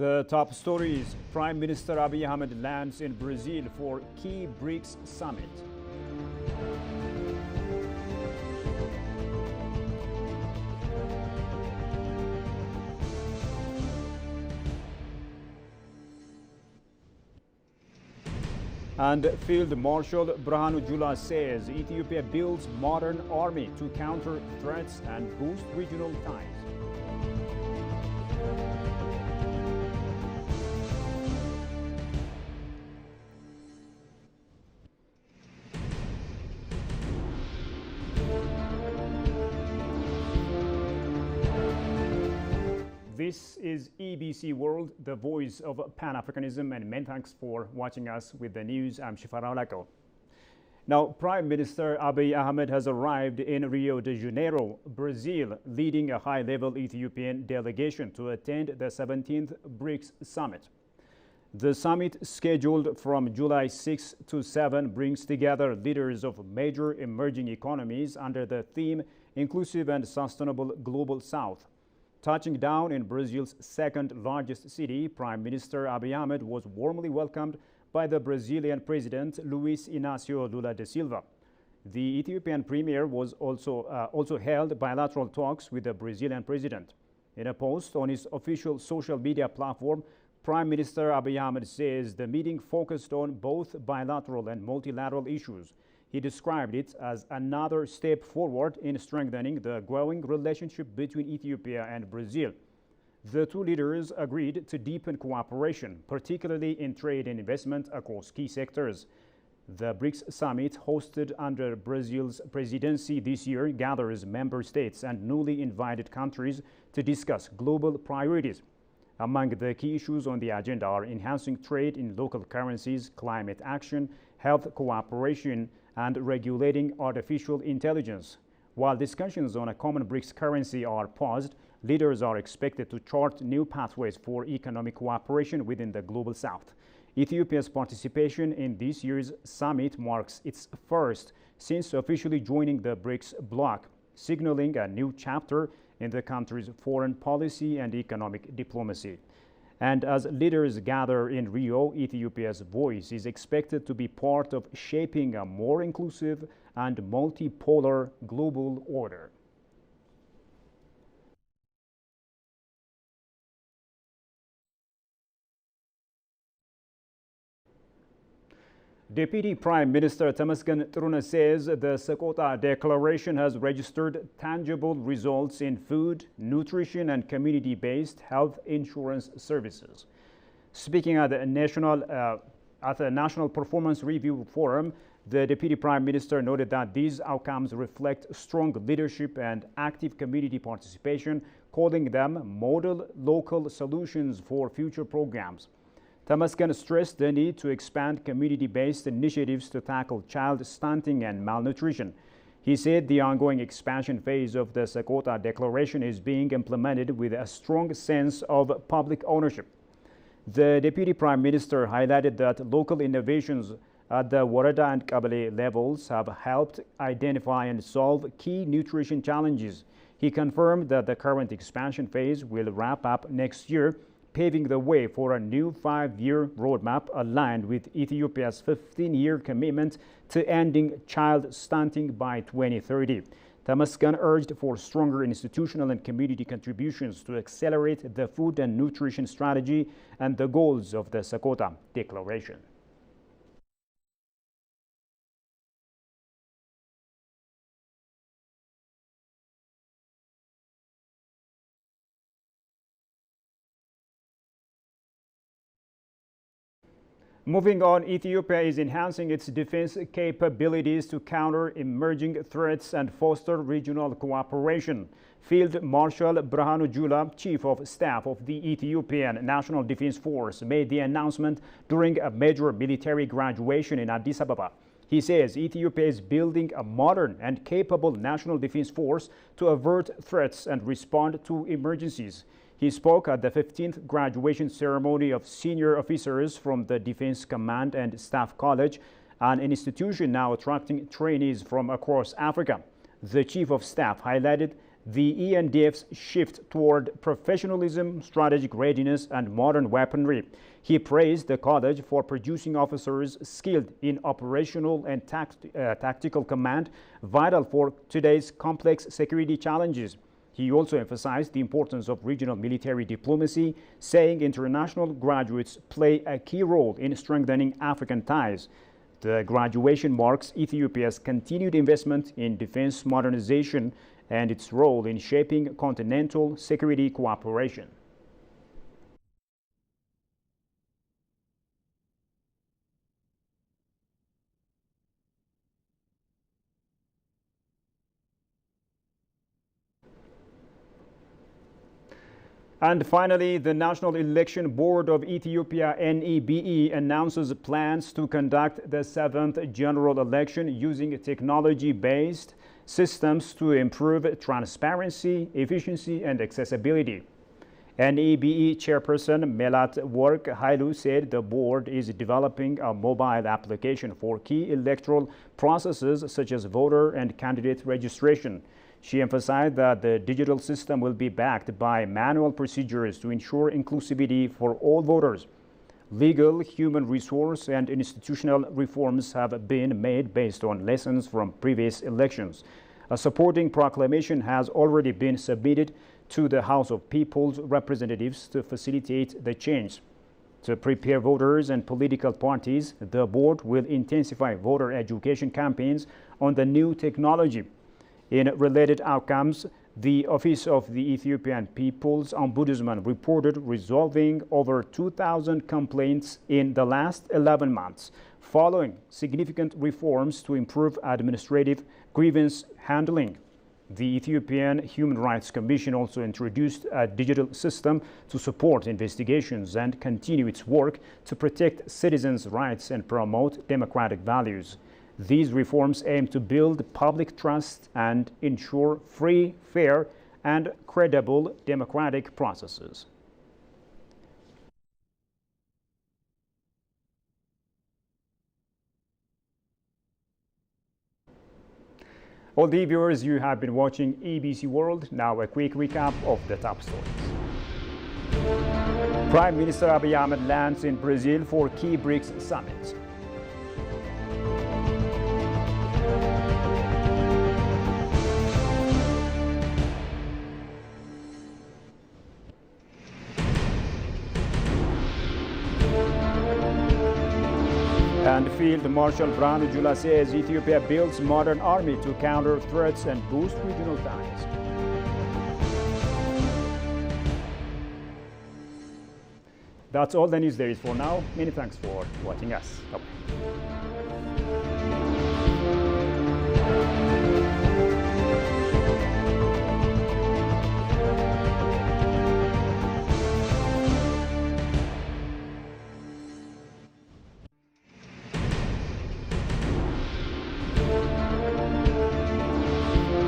The top stories: Prime Minister Abiy Ahmed lands in Brazil for key BRICS summit. And Field Marshal Birhanu Jula says Ethiopia builds modern army to counter threats and boost regional ties. This is EBC World, the voice of Pan-Africanism, and many thanks for watching us with the news. I'm Shifara Olako. Now, Prime Minister Abiy Ahmed has arrived in Rio de Janeiro, Brazil, leading a high-level Ethiopian delegation to attend the 17th BRICS summit. The summit, scheduled from July 6 to 7, brings together leaders of major emerging economies under the theme Inclusive and Sustainable Global South. Touching down in Brazil's second-largest city, Prime Minister Abiy Ahmed was warmly welcomed by the Brazilian President Luiz Inácio Lula da Silva. The Ethiopian premier was also held bilateral talks with the Brazilian president. In a post on his official social media platform, Prime Minister Abiy Ahmed says the meeting focused on both bilateral and multilateral issues. He described it as another step forward in strengthening the growing relationship between Ethiopia and Brazil. The two leaders agreed to deepen cooperation, particularly in trade and investment across key sectors. The BRICS summit, hosted under Brazil's presidency this year, gathers member states and newly invited countries to discuss global priorities. Among the key issues on the agenda are enhancing trade in local currencies, climate action, health cooperation, and regulating artificial intelligence. While discussions on a common BRICS currency are paused, leaders are expected to chart new pathways for economic cooperation within the Global South. Ethiopia's participation in this year's summit marks its first since officially joining the BRICS bloc, signaling a new chapter in the country's foreign policy and economic diplomacy. And as leaders gather in Rio, Ethiopia's voice is expected to be part of shaping a more inclusive and multipolar global order. Deputy Prime Minister Tamasgen Truna says the Sakota Declaration has registered tangible results in food, nutrition, and community-based health insurance services. Speaking at the National Performance Review Forum, the Deputy Prime Minister noted that these outcomes reflect strong leadership and active community participation, calling them model local solutions for future programs. Tamasgen stressed the need to expand community-based initiatives to tackle child stunting and malnutrition. He said the ongoing expansion phase of the Sakota Declaration is being implemented with a strong sense of public ownership. The Deputy Prime Minister highlighted that local innovations at the Warada and Kabale levels have helped identify and solve key nutrition challenges. He confirmed that the current expansion phase will wrap up next year, paving the way for a new 5-year roadmap aligned with Ethiopia's 15-year commitment to ending child stunting by 2030. Tamasgen urged for stronger institutional and community contributions to accelerate the food and nutrition strategy and the goals of the Sakota Declaration. Moving on, Ethiopia is enhancing its defense capabilities to counter emerging threats and foster regional cooperation. Field Marshal Birhanu Jula, Chief of Staff of the Ethiopian National Defense Force, made the announcement during a major military graduation in Addis Ababa. He says Ethiopia is building a modern and capable national defense force to avert threats and respond to emergencies. He spoke at the 15th graduation ceremony of senior officers from the Defense Command and Staff College, an institution now attracting trainees from across Africa. The Chief of Staff highlighted the ENDF's shift toward professionalism, strategic readiness, and modern weaponry. He praised the college for producing officers skilled in operational and tactical command, vital for today's complex security challenges. He also emphasized the importance of regional military diplomacy, saying international graduates play a key role in strengthening African ties. The graduation marks Ethiopia's continued investment in defense modernization and its role in shaping continental security cooperation. And finally, the National Election Board of Ethiopia, NEBE, announces plans to conduct the 7th general election using technology-based systems to improve transparency, efficiency, and accessibility. NEBE chairperson Melat Work Hailu said the board is developing a mobile application for key electoral processes such as voter and candidate registration. She emphasized that the digital system will be backed by manual procedures to ensure inclusivity for all voters. Legal, human resource, and institutional reforms have been made based on lessons from previous elections. A supporting proclamation has already been submitted to the House of People's Representatives to facilitate the change. To prepare voters and political parties, the board will intensify voter education campaigns on the new technology. In related outcomes, the Office of the Ethiopian People's Ombudsman reported resolving over 2,000 complaints in the last 11 months, following significant reforms to improve administrative grievance handling. The Ethiopian Human Rights Commission also introduced a digital system to support investigations and continue its work to protect citizens' rights and promote democratic values. These reforms aim to build public trust and ensure free, fair, and credible democratic processes. All the viewers, you have been watching EBC World. Now a quick recap of the top stories. Prime Minister Abiy Ahmed lands in Brazil for key BRICS summit. And Field Marshal Branu Jula says Ethiopia builds modern army to counter threats and boost regional ties. That's all the news there is for now. Many thanks for watching us. Bye-bye.